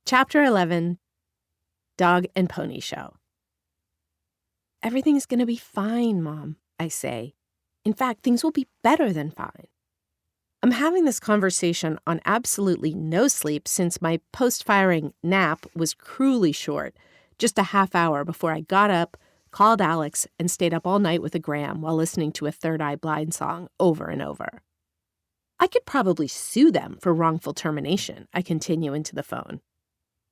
Chapter 11, Dog and Pony Show. Everything's going to be fine, Mom, I say. In fact, things will be better than fine. I'm having this conversation on absolutely no sleep since my post-firing nap was cruelly short, just a half hour before I got up, called Alex, and stayed up all night with a gram while listening to a Third Eye Blind song over and over. I could probably sue them for wrongful termination, I continue into the phone.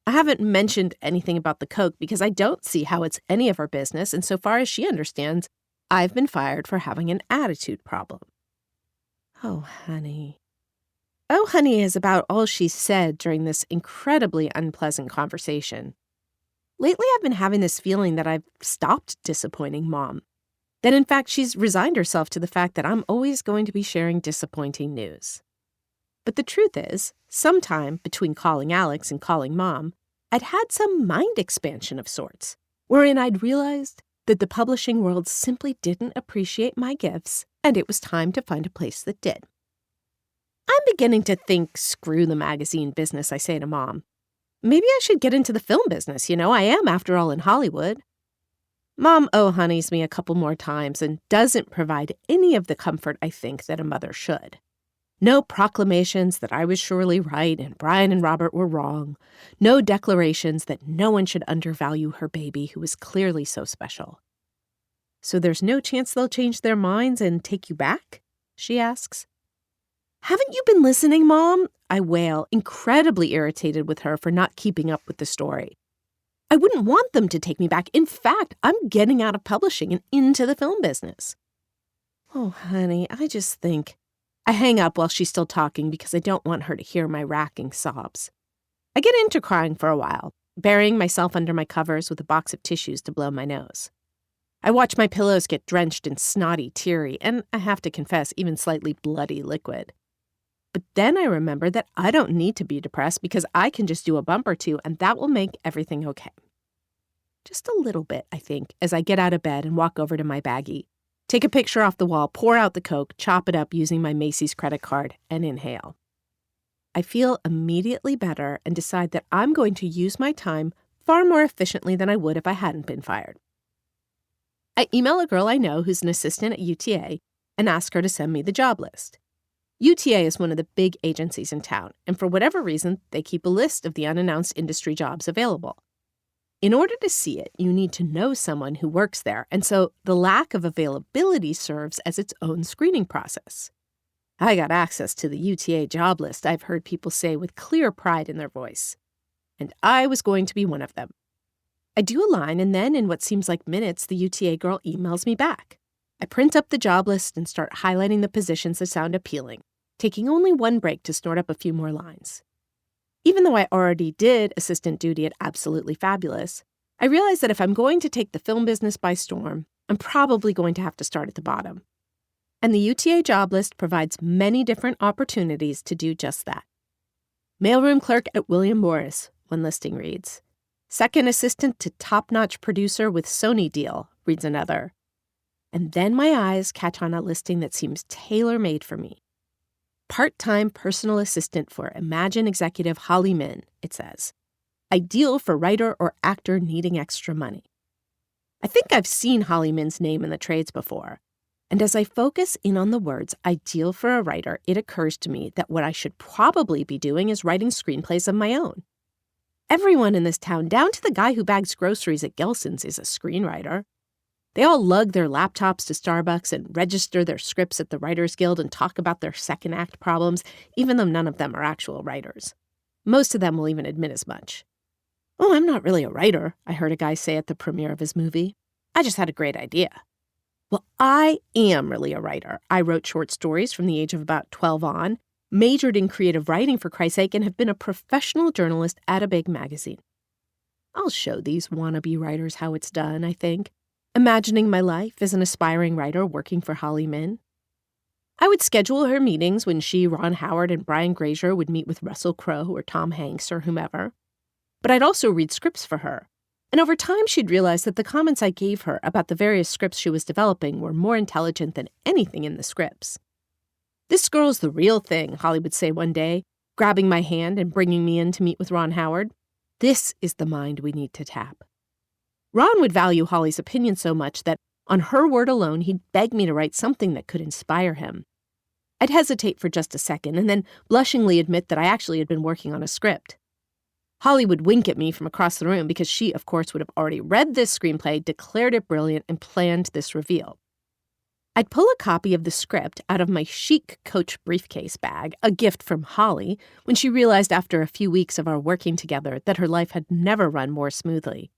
I haven't mentioned anything about the coke because I don't see how it's any of her business, and so far as she understands, I've been fired for having an attitude problem. Oh, honey. Oh, honey is about all she said during this incredibly unpleasant conversation. Lately, I've been having this feeling that I've stopped disappointing Mom. That, in fact, she's resigned herself to the fact that I'm always going to be sharing disappointing news. But the truth is, sometime between calling Alex and calling Mom, I'd had some mind expansion of sorts, wherein I'd realized that the publishing world simply didn't appreciate my gifts, and it was time to find a place that did. I'm beginning to think, screw the magazine business, I say to Mom. Maybe I should get into the film business, I am, after all, in Hollywood. Mom honeys me a couple more times and doesn't provide any of the comfort I think that a mother should. No proclamations that I was surely right and Brian and Robert were wrong. No declarations that no one should undervalue her baby who was clearly so special. So there's no chance they'll change their minds and take you back? She asks. Haven't you been listening, Mom? I wail, incredibly irritated with her for not keeping up with the story. I wouldn't want them to take me back. In fact, I'm getting out of publishing and into the film business. Oh, honey, I just think... I hang up while she's still talking because I don't want her to hear my racking sobs. I get into crying for a while, burying myself under my covers with a box of tissues to blow my nose. I watch my pillows get drenched in snotty, teary, and I have to confess, even slightly bloody liquid. But then I remember that I don't need to be depressed because I can just do a bump or two and that will make everything okay. Just a little bit, I think, as I get out of bed and walk over to my baggie. Take a picture off the wall, pour out the Coke, chop it up using my Macy's credit card, and inhale. I feel immediately better and decide that I'm going to use my time far more efficiently than I would if I hadn't been fired. I email a girl I know who's an assistant at UTA and ask her to send me the job list. UTA is one of the big agencies in town, and for whatever reason, they keep a list of the unannounced industry jobs available. In order to see it, you need to know someone who works there, and so the lack of availability serves as its own screening process. I got access to the UTA job list, I've heard people say with clear pride in their voice. And I was going to be one of them. I do a line, and then in what seems like minutes, the UTA girl emails me back. I print up the job list and start highlighting the positions that sound appealing, taking only one break to snort up a few more lines. Even though I already did assistant duty at Absolutely Fabulous, I realize that if I'm going to take the film business by storm, I'm probably going to have to start at the bottom. And the UTA job list provides many different opportunities to do just that. Mailroom clerk at William Morris, one listing reads. Second assistant to top-notch producer with Sony deal, reads another. And then my eyes catch on a listing that seems tailor-made for me. Part-time personal assistant for Imagine executive Holly Min, it says. Ideal for writer or actor needing extra money. I think I've seen Holly Min's name in the trades before. And as I focus in on the words ideal for a writer, it occurs to me that what I should probably be doing is writing screenplays of my own. Everyone in this town, down to the guy who bags groceries at Gelson's, is a screenwriter. They all lug their laptops to Starbucks and register their scripts at the Writers Guild and talk about their second act problems, even though none of them are actual writers. Most of them will even admit as much. Oh, I'm not really a writer, I heard a guy say at the premiere of his movie. I just had a great idea. Well, I am really a writer. I wrote short stories from the age of about 12 on, majored in creative writing for Christ's sake, and have been a professional journalist at a big magazine. I'll show these wannabe writers how it's done, I think. Imagining my life as an aspiring writer working for Holly Min. I would schedule her meetings when she, Ron Howard, and Brian Grazer would meet with Russell Crowe or Tom Hanks or whomever. But I'd also read scripts for her. And over time, she'd realize that the comments I gave her about the various scripts she was developing were more intelligent than anything in the scripts. This girl's the real thing, Holly would say one day, grabbing my hand and bringing me in to meet with Ron Howard. This is the mind we need to tap. Ron would value Holly's opinion so much that on her word alone, he'd beg me to write something that could inspire him. I'd hesitate for just a second and then blushingly admit that I actually had been working on a script. Holly would wink at me from across the room because she, of course, would have already read this screenplay, declared it brilliant, and planned this reveal. I'd pull a copy of the script out of my chic Coach briefcase bag, a gift from Holly, when she realized after a few weeks of our working together that her life had never run more smoothly.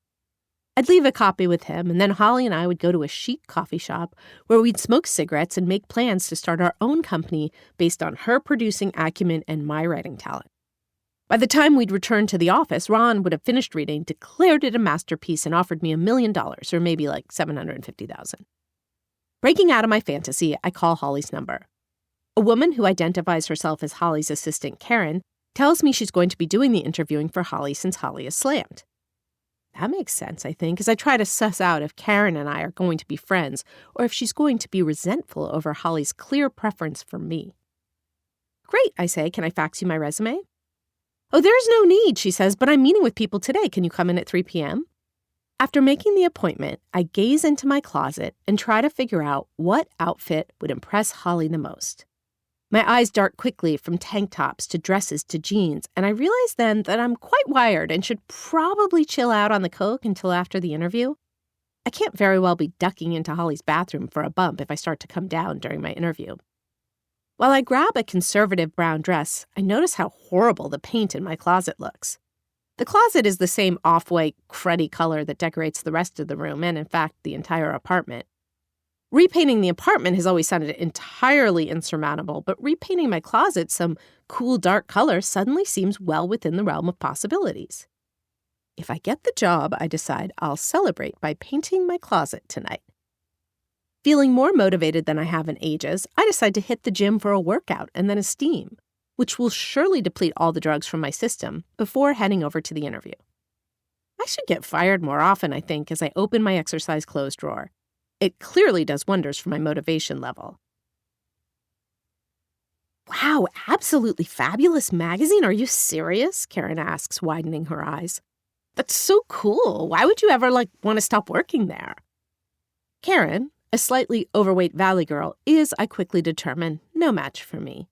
I'd leave a copy with him, and then Holly and I would go to a chic coffee shop where we'd smoke cigarettes and make plans to start our own company based on her producing acumen and my writing talent. By the time we'd returned to the office, Ron would have finished reading, declared it a masterpiece, and offered me $1 million, or maybe like $750,000. Breaking out of my fantasy, I call Holly's number. A woman who identifies herself as Holly's assistant, Karen, tells me she's going to be doing the interviewing for Holly since Holly is slammed. That makes sense, I think, as I try to suss out if Karen and I are going to be friends or if she's going to be resentful over Holly's clear preference for me. Great, I say. Can I fax you my resume? Oh, there's no need, she says, but I'm meeting with people today. Can you come in at 3 p.m.? After making the appointment, I gaze into my closet and try to figure out what outfit would impress Holly the most. My eyes dart quickly from tank tops to dresses to jeans, and I realize then that I'm quite wired and should probably chill out on the coke until after the interview. I can't very well be ducking into Holly's bathroom for a bump if I start to come down during my interview. While I grab a conservative brown dress, I notice how horrible the paint in my closet looks. The closet is the same off-white, cruddy color that decorates the rest of the room and, in fact, the entire apartment. Repainting the apartment has always sounded entirely insurmountable, but repainting my closet some cool, dark color suddenly seems well within the realm of possibilities. If I get the job, I decide I'll celebrate by painting my closet tonight. Feeling more motivated than I have in ages, I decide to hit the gym for a workout and then a steam, which will surely deplete all the drugs from my system before heading over to the interview. I should get fired more often, I think, as I open my exercise clothes drawer. It clearly does wonders for my motivation level. Wow, Absolutely Fabulous magazine? Are you serious? Karen asks, widening her eyes. That's so cool. Why would you ever, want to stop working there? Karen, a slightly overweight valley girl, is, I quickly determine, no match for me.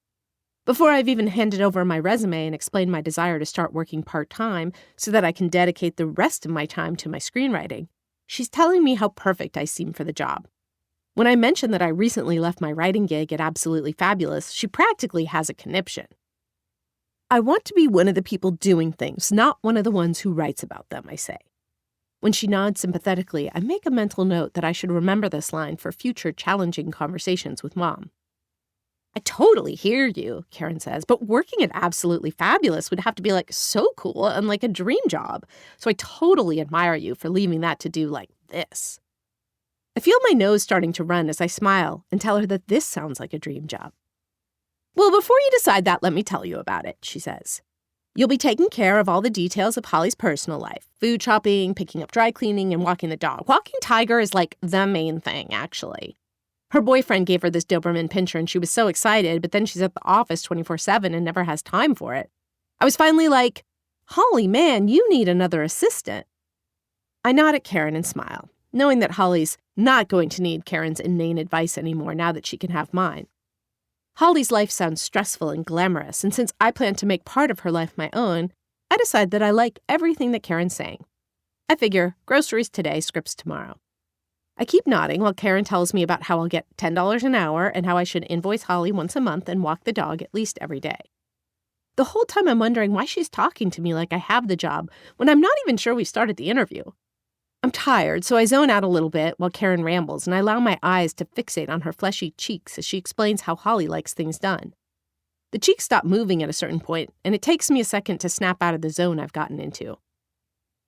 Before I've even handed over my resume and explained my desire to start working part-time so that I can dedicate the rest of my time to my screenwriting, she's telling me how perfect I seem for the job. When I mention that I recently left my writing gig at Absolutely Fabulous, she practically has a conniption. I want to be one of the people doing things, not one of the ones who writes about them, I say. When she nods sympathetically, I make a mental note that I should remember this line for future challenging conversations with Mom. I totally hear you, Karen says, but working at Absolutely Fabulous would have to be so cool and like a dream job. So I totally admire you for leaving that to do this. I feel my nose starting to run as I smile and tell her that this sounds like a dream job. Well, before you decide that, let me tell you about it, she says. You'll be taking care of all the details of Holly's personal life, food shopping, picking up dry cleaning, and walking the dog. Walking Tiger is the main thing, actually. Her boyfriend gave her this Doberman Pinscher and she was so excited, but then she's at the office 24/7 and never has time for it. I was finally like, Holly, man, you need another assistant. I nod at Karen and smile, knowing that Holly's not going to need Karen's inane advice anymore now that she can have mine. Holly's life sounds stressful and glamorous, and since I plan to make part of her life my own, I decide that I like everything that Karen's saying. I figure groceries today, scripts tomorrow. I keep nodding while Karen tells me about how I'll get $10 an hour and how I should invoice Holly once a month and walk the dog at least every day. The whole time I'm wondering why she's talking to me like I have the job when I'm not even sure we started the interview. I'm tired, so I zone out a little bit while Karen rambles, and I allow my eyes to fixate on her fleshy cheeks as she explains how Holly likes things done. The cheeks stop moving at a certain point, and it takes me a second to snap out of the zone I've gotten into.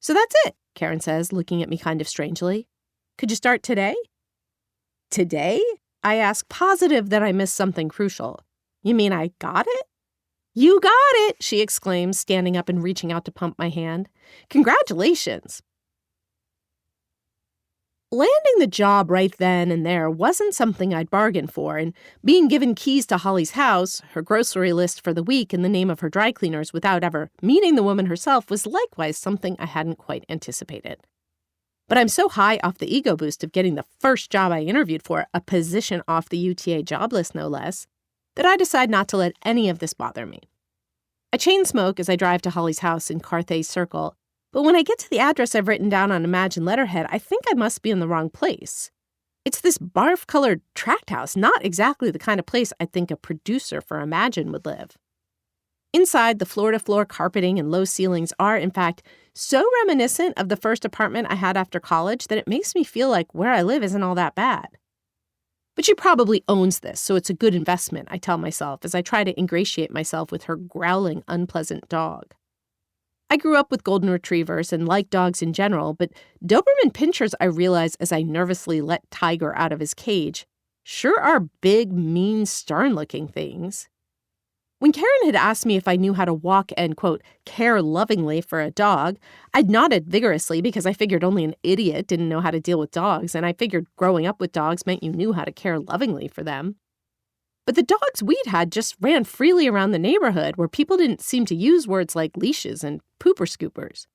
So that's it, Karen says, looking at me kind of strangely. Could you start today? Today? I ask, positive that I missed something crucial. You mean I got it? You got it, she exclaims, standing up and reaching out to pump my hand. Congratulations. Landing the job right then and there wasn't something I'd bargained for, and being given keys to Holly's house, her grocery list for the week, and the name of her dry cleaners without ever meeting the woman herself was likewise something I hadn't quite anticipated. But I'm so high off the ego boost of getting the first job I interviewed for, a position off the UTA job list no less, that I decide not to let any of this bother me. I chain smoke as I drive to Holly's house in Carthay Circle, but when I get to the address I've written down on Imagine letterhead, I think I must be in the wrong place. It's this barf-colored tract house, not exactly the kind of place I'd think a producer for Imagine would live. Inside, the floor-to-floor carpeting and low ceilings are, in fact, so reminiscent of the first apartment I had after college that it makes me feel like where I live isn't all that bad. But she probably owns this, so it's a good investment, I tell myself as I try to ingratiate myself with her growling, unpleasant dog. I grew up with golden retrievers and like dogs in general, but Doberman Pinschers, I realize as I nervously let Tiger out of his cage, sure are big, mean, stern-looking things. When Karen had asked me if I knew how to walk and, quote, care lovingly for a dog, I'd nodded vigorously because I figured only an idiot didn't know how to deal with dogs, and I figured growing up with dogs meant you knew how to care lovingly for them. But the dogs we'd had just ran freely around the neighborhood where people didn't seem to use words like leashes and pooper scoopers.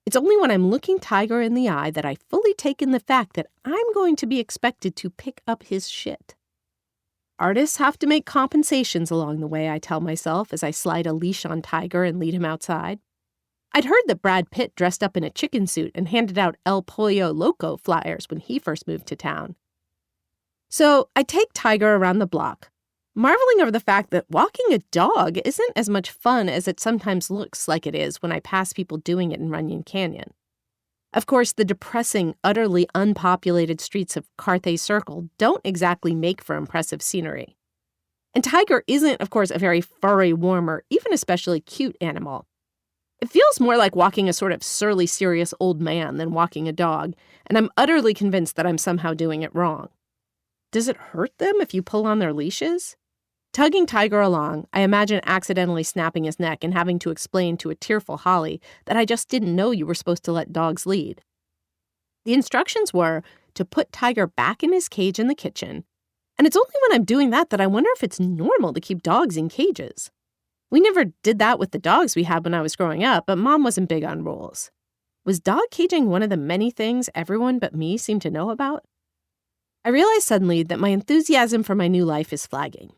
It's only when I'm looking Tiger in the eye that I fully take in the fact that I'm going to be expected to pick up his shit. Artists have to make compensations along the way, I tell myself as I slide a leash on Tiger and lead him outside. I'd heard that Brad Pitt dressed up in a chicken suit and handed out El Pollo Loco flyers when he first moved to town. So I take Tiger around the block, marveling over the fact that walking a dog isn't as much fun as it sometimes looks like it is when I pass people doing it in Runyon Canyon. Of course, the depressing, utterly unpopulated streets of Carthay Circle don't exactly make for impressive scenery. And Tiger isn't, of course, a very furry, warm, or even especially cute animal. It feels more like walking a sort of surly, serious old man than walking a dog, and I'm utterly convinced that I'm somehow doing it wrong. Does it hurt them if you pull on their leashes? Tugging Tiger along, I imagine accidentally snapping his neck and having to explain to a tearful Holly that I just didn't know you were supposed to let dogs lead. The instructions were to put Tiger back in his cage in the kitchen, and it's only when I'm doing that I wonder if it's normal to keep dogs in cages. We never did that with the dogs we had when I was growing up, but Mom wasn't big on rules. Was dog caging one of the many things everyone but me seemed to know about? I realized suddenly that my enthusiasm for my new life is flagging.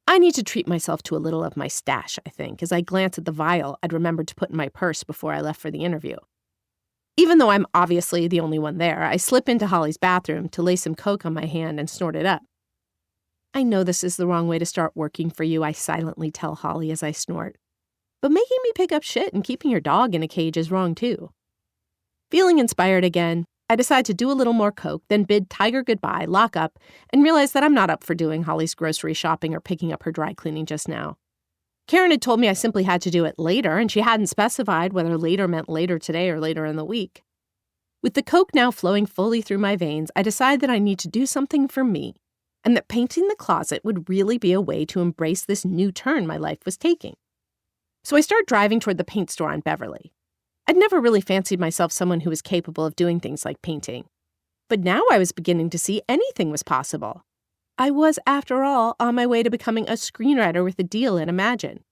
I need to treat myself to a little of my stash, I think, as I glance at the vial I'd remembered to put in my purse before I left for the interview. Even though I'm obviously the only one there, I slip into Holly's bathroom to lay some coke on my hand and snort it up. I know this is the wrong way to start working for you, I silently tell Holly as I snort. But making me pick up shit and keeping your dog in a cage is wrong too. Feeling inspired again, I decide to do a little more coke, then bid Tiger goodbye, lock up, and realize that I'm not up for doing Holly's grocery shopping or picking up her dry cleaning just now. Karen had told me I simply had to do it later, and she hadn't specified whether later meant later today or later in the week. With the coke now flowing fully through my veins, I decide that I need to do something for me, and that painting the closet would really be a way to embrace this new turn my life was taking. So I start driving toward the paint store on Beverly. I'd never really fancied myself someone who was capable of doing things like painting. But now I was beginning to see anything was possible. I was, after all, on my way to becoming a screenwriter with a deal at Imagine.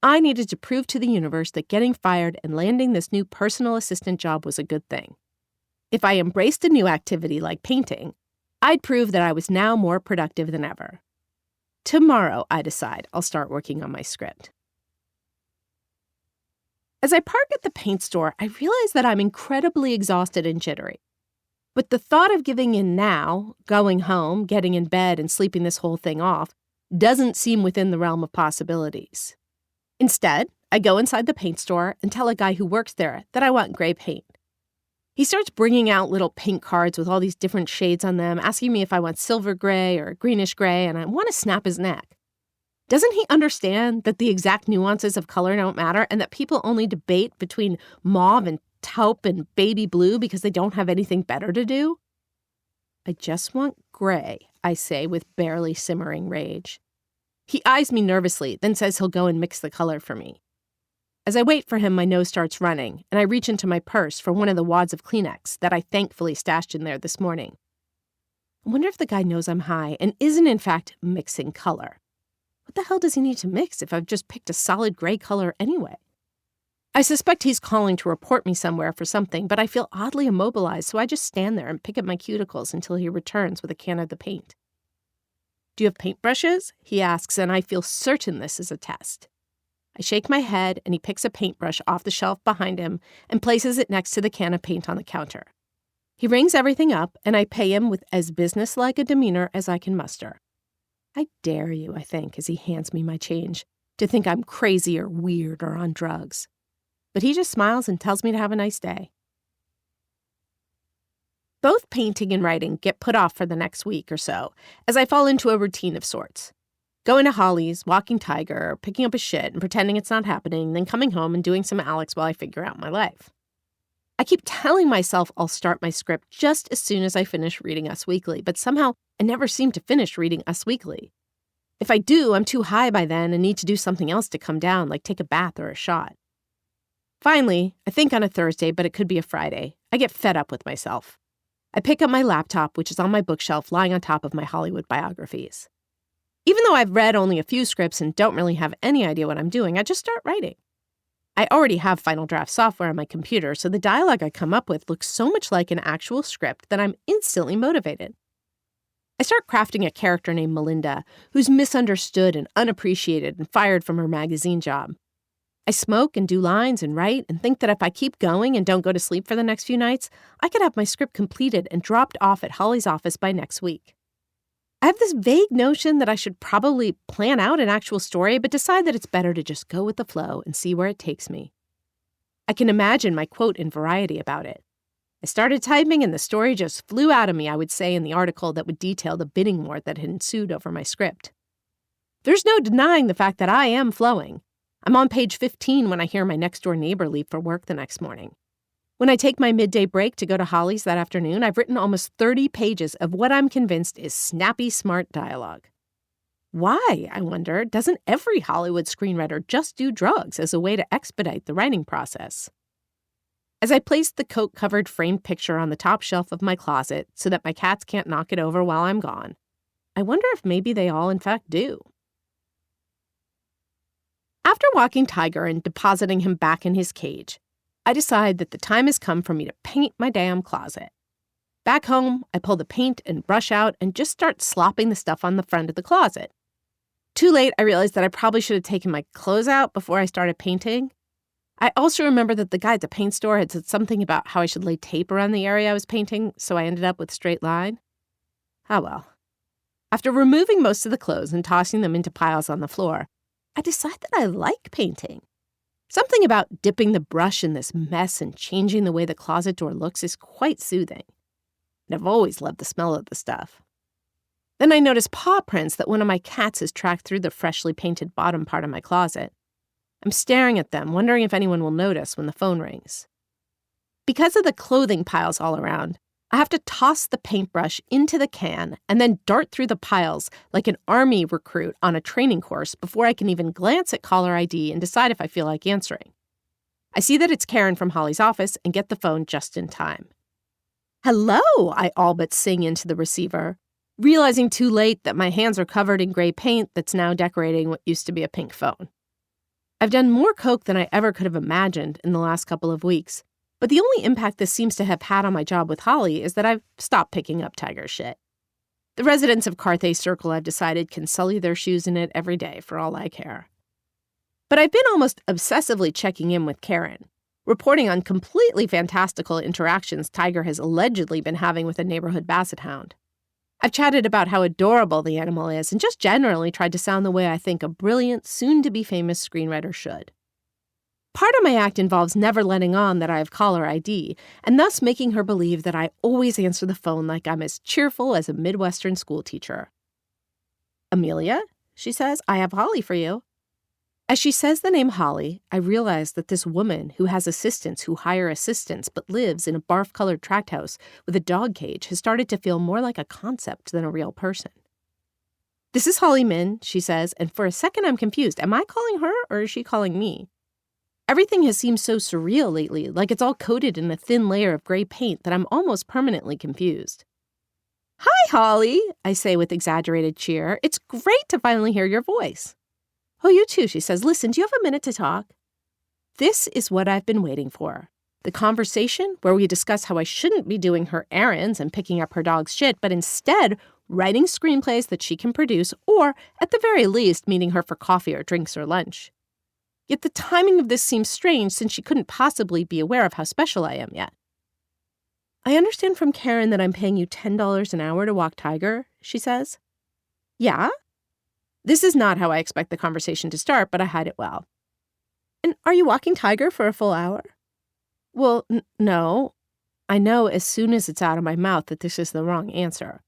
I needed to prove to the universe that getting fired and landing this new personal assistant job was a good thing. If I embraced a new activity like painting, I'd prove that I was now more productive than ever. Tomorrow, I decide, I'll start working on my script. As I park at the paint store, I realize that I'm incredibly exhausted and jittery. But the thought of giving in now, going home, getting in bed, and sleeping this whole thing off doesn't seem within the realm of possibilities. Instead, I go inside the paint store and tell a guy who works there that I want gray paint. He starts bringing out little paint cards with all these different shades on them, asking me if I want silver gray or greenish gray, and I want to snap his neck. Doesn't he understand that the exact nuances of color don't matter and that people only debate between mauve and taupe and baby blue because they don't have anything better to do? I just want gray, I say with barely simmering rage. He eyes me nervously, then says he'll go and mix the color for me. As I wait for him, my nose starts running, and I reach into my purse for one of the wads of Kleenex that I thankfully stashed in there this morning. I wonder if the guy knows I'm high and isn't, in fact, mixing color. What the hell does he need to mix if I've just picked a solid gray color anyway? I suspect he's calling to report me somewhere for something, but I feel oddly immobilized, so I just stand there and pick at my cuticles until he returns with a can of the paint. "Do you have paintbrushes?" he asks, and I feel certain this is a test. I shake my head, and he picks a paintbrush off the shelf behind him and places it next to the can of paint on the counter. He rings everything up, and I pay him with as businesslike a demeanor as I can muster. I dare you, I think, as he hands me my change, to think I'm crazy or weird or on drugs. But he just smiles and tells me to have a nice day. Both painting and writing get put off for the next week or so, as I fall into a routine of sorts. Going to Holly's, walking Tiger, picking up his shit and pretending it's not happening, then coming home and doing some Alex while I figure out my life. I keep telling myself I'll start my script just as soon as I finish reading Us Weekly, but somehow I never seem to finish reading Us Weekly. If I do, I'm too high by then and need to do something else to come down, like take a bath or a shot. Finally, I think on a Thursday, but it could be a Friday, I get fed up with myself. I pick up my laptop, which is on my bookshelf lying on top of my Hollywood biographies. Even though I've read only a few scripts and don't really have any idea what I'm doing, I just start writing. I already have Final Draft software on my computer, so the dialogue I come up with looks so much like an actual script that I'm instantly motivated. I start crafting a character named Melinda, who's misunderstood and unappreciated and fired from her magazine job. I smoke and do lines and write and think that if I keep going and don't go to sleep for the next few nights, I could have my script completed and dropped off at Holly's office by next week. I have this vague notion that I should probably plan out an actual story, but decide that it's better to just go with the flow and see where it takes me. I can imagine my quote in Variety about it. I started typing and the story just flew out of me, I would say in the article that would detail the bidding war that had ensued over my script. There's no denying the fact that I am flowing. I'm on page 15 when I hear my next-door neighbor leave for work the next morning. When I take my midday break to go to Holly's that afternoon, I've written almost 30 pages of what I'm convinced is snappy, smart dialogue. Why, I wonder, doesn't every Hollywood screenwriter just do drugs as a way to expedite the writing process? As I place the coat-covered framed picture on the top shelf of my closet so that my cats can't knock it over while I'm gone, I wonder if maybe they all in fact do. After walking Tiger and depositing him back in his cage, I decide that the time has come for me to paint my damn closet. Back home, I pull the paint and brush out and just start slopping the stuff on the front of the closet. Too late, I realized that I probably should have taken my clothes out before I started painting. I also remember that the guy at the paint store had said something about how I should lay tape around the area I was painting, so I ended up with a straight line. Oh well. After removing most of the clothes and tossing them into piles on the floor, I decide that I like painting. Something about dipping the brush in this mess and changing the way the closet door looks is quite soothing. And I've always loved the smell of the stuff. Then I notice paw prints that one of my cats has tracked through the freshly painted bottom part of my closet. I'm staring at them, wondering if anyone will notice when the phone rings. Because of the clothing piles all around, I have to toss the paintbrush into the can and then dart through the piles like an army recruit on a training course before I can even glance at caller ID and decide if I feel like answering. I see that it's Karen from Holly's office and get the phone just in time. "Hello," I all but sing into the receiver, realizing too late that my hands are covered in gray paint that's now decorating what used to be a pink phone. I've done more coke than I ever could have imagined in the last couple of weeks. But the only impact this seems to have had on my job with Holly is that I've stopped picking up Tiger's shit. The residents of Carthay Circle, I've decided, can sully their shoes in it every day for all I care. But I've been almost obsessively checking in with Karen, reporting on completely fantastical interactions Tiger has allegedly been having with a neighborhood basset hound. I've chatted about how adorable the animal is and just generally tried to sound the way I think a brilliant, soon-to-be-famous screenwriter should. Part of my act involves never letting on that I have caller ID, and thus making her believe that I always answer the phone like I'm as cheerful as a Midwestern schoolteacher. "Amelia," she says, "I have Holly for you." As she says the name Holly, I realize that this woman who has assistants who hire assistants but lives in a barf-colored tract house with a dog cage has started to feel more like a concept than a real person. "This is Holly Min," she says, and for a second I'm confused. Am I calling her or is she calling me? Everything has seemed so surreal lately, like it's all coated in a thin layer of gray paint that I'm almost permanently confused. "Hi, Holly," I say with exaggerated cheer. "It's great to finally hear your voice." "Oh, you too," she says. "Listen, do you have a minute to talk?" This is what I've been waiting for. The conversation where we discuss how I shouldn't be doing her errands and picking up her dog's shit, but instead writing screenplays that she can produce, or, at the very least, meeting her for coffee or drinks or lunch. Yet the timing of this seems strange since she couldn't possibly be aware of how special I am yet. "I understand from Karen that I'm paying you $10 an hour to walk Tiger," she says. "Yeah?" This is not how I expect the conversation to start, but I hide it well. "And are you walking Tiger for a full hour?" "Well, no." I know as soon as it's out of my mouth that this is the wrong answer.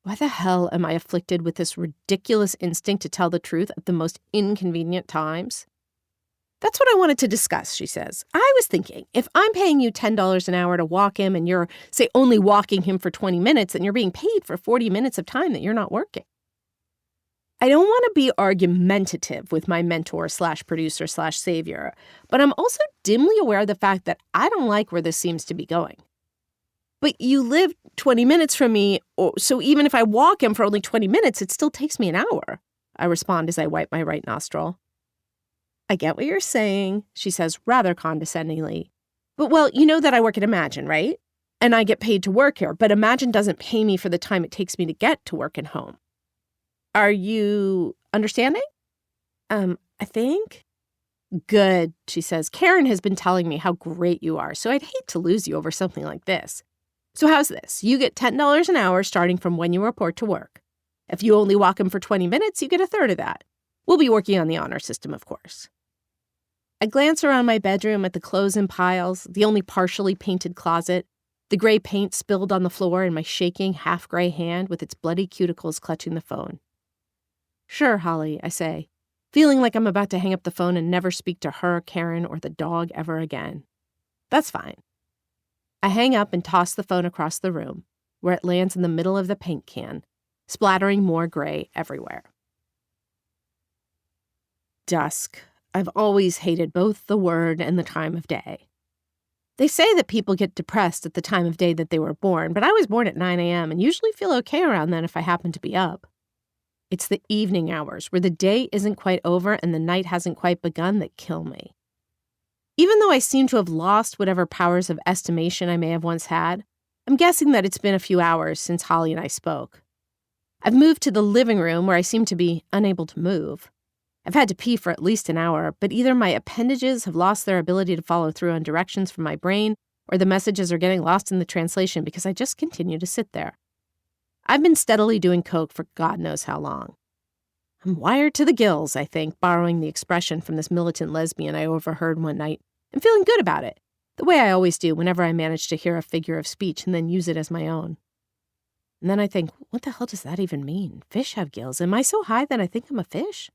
Why the hell am I afflicted with this ridiculous instinct to tell the truth at the most inconvenient times? "That's what I wanted to discuss," she says. "I was thinking, if I'm paying you $10 an hour to walk him and you're, say, only walking him for 20 minutes, then you're being paid for 40 minutes of time that you're not working." I don't want to be argumentative with my mentor/producer/savior, but I'm also dimly aware of the fact that I don't like where this seems to be going. "But you live 20 minutes from me, so even if I walk him for only 20 minutes, it still takes me an hour," I respond as I wipe my right nostril. "I get what you're saying," she says rather condescendingly. "But, well, you know that I work at Imagine, right? And I get paid to work here, but Imagine doesn't pay me for the time it takes me to get to work and home. Are you understanding?" I think." "Good," she says. "Karen has been telling me how great you are, so I'd hate to lose you over something like this. So how's this? You get $10 an hour starting from when you report to work. If you only walk him for 20 minutes, you get a third of that. We'll be working on the honor system, of course." I glance around my bedroom at the clothes in piles, the only partially painted closet, the gray paint spilled on the floor, and my shaking, half-gray hand with its bloody cuticles clutching the phone. "Sure, Holly," I say, feeling like I'm about to hang up the phone and never speak to her, Karen, or the dog ever again. "That's fine." I hang up and toss the phone across the room, where it lands in the middle of the paint can, splattering more gray everywhere. Dusk. I've always hated both the word and the time of day. They say that people get depressed at the time of day that they were born, but I was born at 9 a.m. and usually feel okay around then if I happen to be up. It's the evening hours, where the day isn't quite over and the night hasn't quite begun, that kill me. Even though I seem to have lost whatever powers of estimation I may have once had, I'm guessing that it's been a few hours since Holly and I spoke. I've moved to the living room where I seem to be unable to move. I've had to pee for at least an hour, but either my appendages have lost their ability to follow through on directions from my brain, or the messages are getting lost in the translation because I just continue to sit there. I've been steadily doing coke for God knows how long. I'm wired to the gills, I think, borrowing the expression from this militant lesbian I overheard one night, and feeling good about it, the way I always do whenever I manage to hear a figure of speech and then use it as my own. And then I think, what the hell does that even mean? Fish have gills. Am I so high that I think I'm a fish?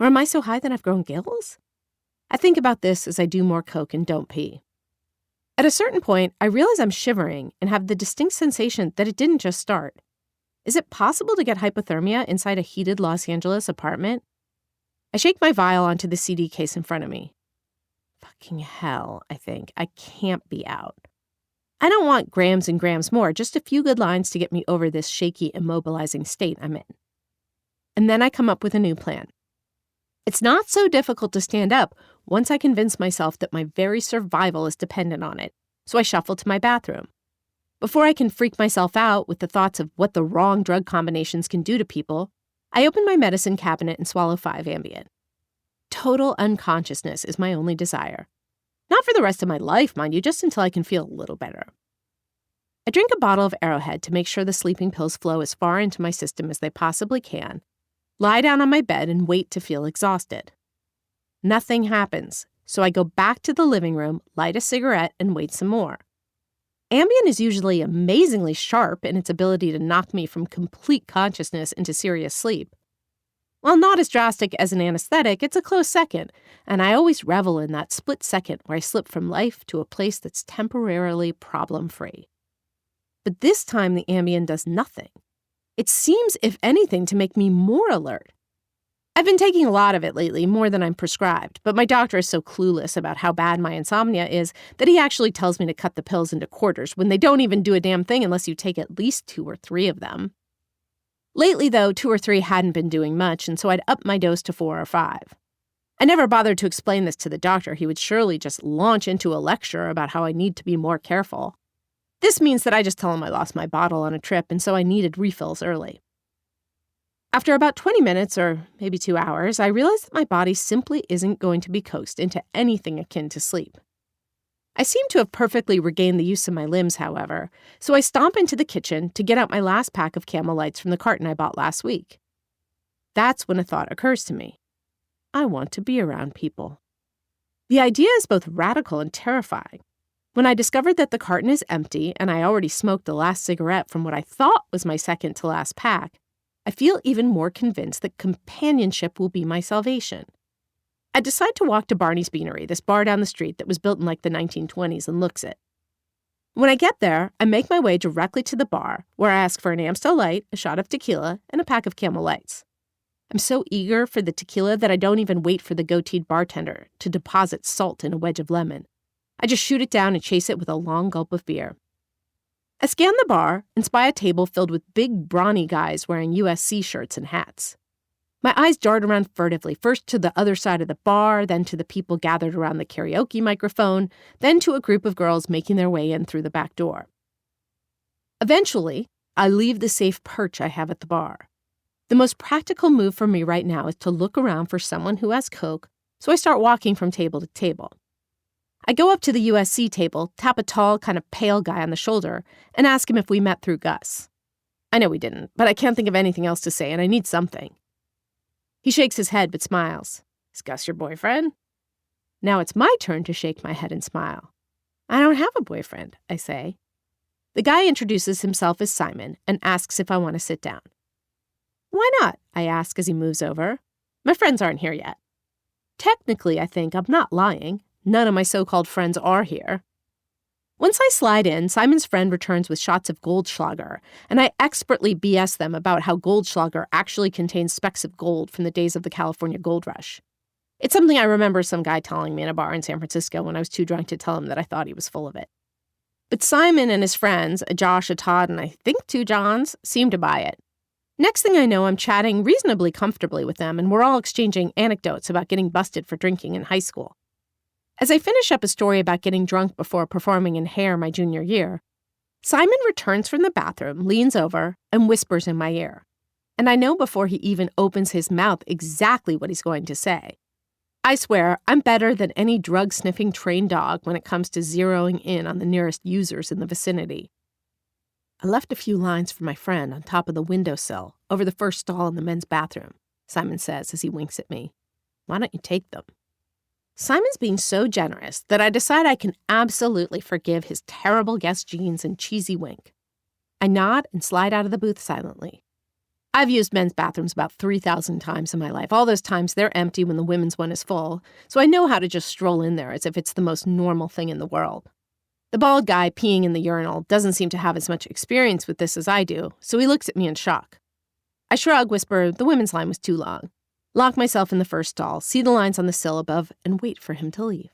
Or am I so high that I've grown gills? I think about this as I do more coke and don't pee. At a certain point, I realize I'm shivering and have the distinct sensation that it didn't just start. Is it possible to get hypothermia inside a heated Los Angeles apartment? I shake my vial onto the CD case in front of me. Fucking hell, I think. I can't be out. I don't want grams and grams more, just a few good lines to get me over this shaky, immobilizing state I'm in. And then I come up with a new plan. It's not so difficult to stand up once I convince myself that my very survival is dependent on it, so I shuffle to my bathroom. Before I can freak myself out with the thoughts of what the wrong drug combinations can do to people, I open my medicine cabinet and swallow 5 Ambien. Total unconsciousness is my only desire. Not for the rest of my life, mind you, just until I can feel a little better. I drink a bottle of Arrowhead to make sure the sleeping pills flow as far into my system as they possibly can, lie down on my bed, and wait to feel exhausted. Nothing happens, so I go back to the living room, light a cigarette, and wait some more. Ambien is usually amazingly sharp in its ability to knock me from complete consciousness into serious sleep. While not as drastic as an anesthetic, it's a close second, and I always revel in that split second where I slip from life to a place that's temporarily problem-free. But this time the Ambien does nothing. It seems, if anything, to make me more alert. I've been taking a lot of it lately, more than I'm prescribed, but my doctor is so clueless about how bad my insomnia is that he actually tells me to cut the pills into quarters when they don't even do a damn thing unless you take at least 2 or 3 of them. Lately, though, 2 or 3 hadn't been doing much, and so I'd up my dose to 4 or 5. I never bothered to explain this to the doctor. He would surely just launch into a lecture about how I need to be more careful. This means that I just tell him I lost my bottle on a trip, and so I needed refills early. After about 20 minutes, or maybe 2 hours, I realized that my body simply isn't going to be coaxed into anything akin to sleep. I seem to have perfectly regained the use of my limbs, however, so I stomp into the kitchen to get out my last pack of Camel Lights from the carton I bought last week. That's when a thought occurs to me. I want to be around people. The idea is both radical and terrifying. When I discovered that the carton is empty and I already smoked the last cigarette from what I thought was my second to last pack, I feel even more convinced that companionship will be my salvation. I decide to walk to Barney's Beanery, this bar down the street that was built in like the 1920s and looks it. When I get there, I make my way directly to the bar, where I ask for an Amstel Light, a shot of tequila, and a pack of Camel Lights. I'm so eager for the tequila that I don't even wait for the goateed bartender to deposit salt in a wedge of lemon. I just shoot it down and chase it with a long gulp of beer. I scan the bar and spy a table filled with big, brawny guys wearing USC shirts and hats. My eyes dart around furtively, first to the other side of the bar, then to the people gathered around the karaoke microphone, then to a group of girls making their way in through the back door. Eventually, I leave the safe perch I have at the bar. The most practical move for me right now is to look around for someone who has Coke, so I start walking from table to table. I go up to the USC table, tap a tall, kind of pale guy on the shoulder, and ask him if we met through Gus. I know we didn't, but I can't think of anything else to say, and I need something. He shakes his head but smiles. Is Gus your boyfriend? Now it's my turn to shake my head and smile. I don't have a boyfriend, I say. The guy introduces himself as Simon and asks if I want to sit down. Why not? I ask as he moves over. My friends aren't here yet. Technically, I think I'm not lying. None of my so-called friends are here. Once I slide in, Simon's friend returns with shots of Goldschlager, and I expertly BS them about how Goldschlager actually contains specks of gold from the days of the California gold rush. It's something I remember some guy telling me in a bar in San Francisco when I was too drunk to tell him that I thought he was full of it. But Simon and his friends, a Josh, a Todd, and I think 2 Johns, seem to buy it. Next thing I know, I'm chatting reasonably comfortably with them, and we're all exchanging anecdotes about getting busted for drinking in high school. As I finish up a story about getting drunk before performing in Hair my junior year, Simon returns from the bathroom, leans over, and whispers in my ear. And I know before he even opens his mouth exactly what he's going to say. I swear I'm better than any drug-sniffing trained dog when it comes to zeroing in on the nearest users in the vicinity. I left a few lines for my friend on top of the windowsill over the first stall in the men's bathroom, Simon says as he winks at me. Why don't you take them? Simon's being so generous that I decide I can absolutely forgive his terrible Guess jeans and cheesy wink. I nod and slide out of the booth silently. I've used men's bathrooms about 3,000 times in my life. All those times they're empty when the women's one is full, so I know how to just stroll in there as if it's the most normal thing in the world. The bald guy peeing in the urinal doesn't seem to have as much experience with this as I do, so he looks at me in shock. I shrug, whisper, the women's line was too long. Lock myself in the first stall, see the lines on the sill above, and wait for him to leave.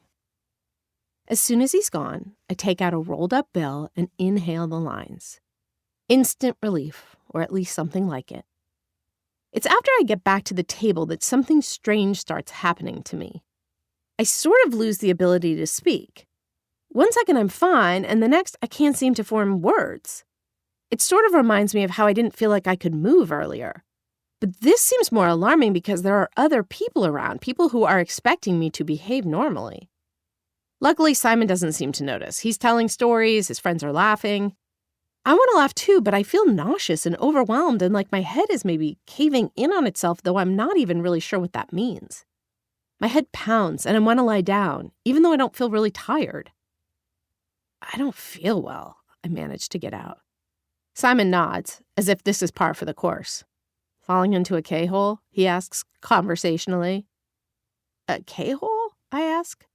As soon as he's gone, I take out a rolled-up bill and inhale the lines. Instant relief, or at least something like it. It's after I get back to the table that something strange starts happening to me. I sort of lose the ability to speak. One second I'm fine, and the next I can't seem to form words. It sort of reminds me of how I didn't feel like I could move earlier. But this seems more alarming because there are other people around, people who are expecting me to behave normally. Luckily, Simon doesn't seem to notice. He's telling stories, his friends are laughing. I want to laugh too, but I feel nauseous and overwhelmed and like my head is maybe caving in on itself, though I'm not even really sure what that means. My head pounds and I want to lie down, even though I don't feel really tired. I don't feel well, I manage to get out. Simon nods, as if this is par for the course. Falling into a K-hole? He asks conversationally. A K-hole? I ask.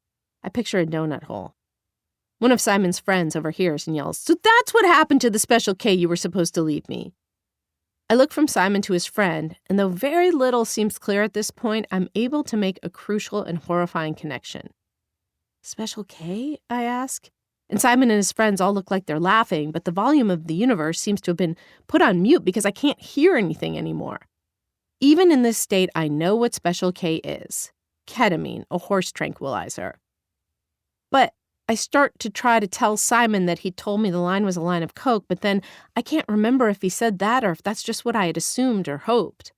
I picture a donut hole. One of Simon's friends overhears and yells, "So that's what happened to the special K you were supposed to leave me." I look from Simon to his friend, and though very little seems clear at this point, I'm able to make a crucial and horrifying connection. Special K? I ask. And Simon and his friends all look like they're laughing, but the volume of the universe seems to have been put on mute because I can't hear anything anymore. Even in this state, I know what Special K is. Ketamine, a horse tranquilizer. But I start to try to tell Simon that he told me the line was a line of coke, but then I can't remember if he said that or if that's just what I had assumed or hoped.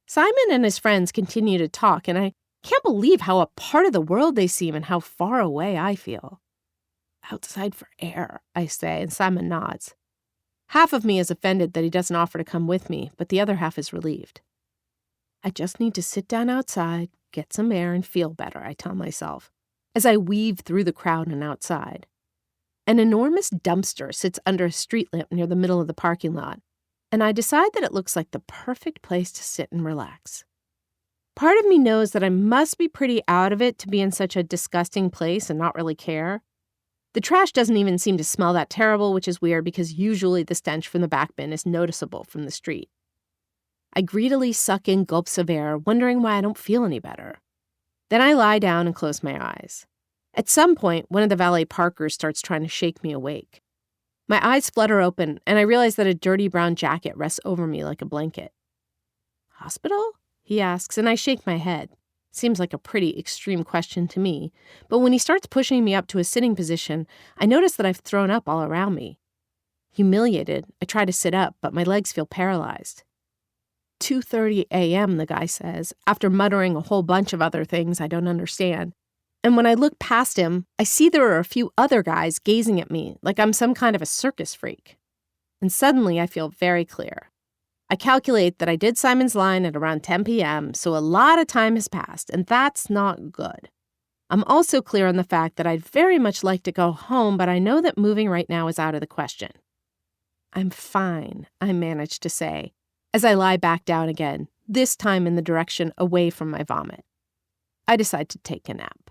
Simon and his friends continue to talk, and I can't believe how a part of the world they seem and how far away I feel. Outside for air, I say, and Simon nods. Half of me is offended that he doesn't offer to come with me, but the other half is relieved. I just need to sit down outside, get some air, and feel better, I tell myself, as I weave through the crowd and outside. An enormous dumpster sits under a street lamp near the middle of the parking lot, and I decide that it looks like the perfect place to sit and relax. Part of me knows that I must be pretty out of it to be in such a disgusting place and not really care. The trash doesn't even seem to smell that terrible, which is weird because usually the stench from the back bin is noticeable from the street. I greedily suck in gulps of air, wondering why I don't feel any better. Then I lie down and close my eyes. At some point, one of the valet parkers starts trying to shake me awake. My eyes flutter open, and I realize that a dirty brown jacket rests over me like a blanket. Hospital? He asks, and I shake my head. Seems like a pretty extreme question to me, but when he starts pushing me up to a sitting position, I notice that I've thrown up all around me. Humiliated, I try to sit up, but my legs feel paralyzed. 2:30 a.m., the guy says, after muttering a whole bunch of other things I don't understand. And when I look past him, I see there are a few other guys gazing at me like I'm some kind of a circus freak. And suddenly I feel very clear. I calculate that I did Simon's line at around 10 p.m., so a lot of time has passed, and that's not good. I'm also clear on the fact that I'd very much like to go home, but I know that moving right now is out of the question. I'm fine, I manage to say, as I lie back down again, this time in the direction away from my vomit. I decide to take a nap.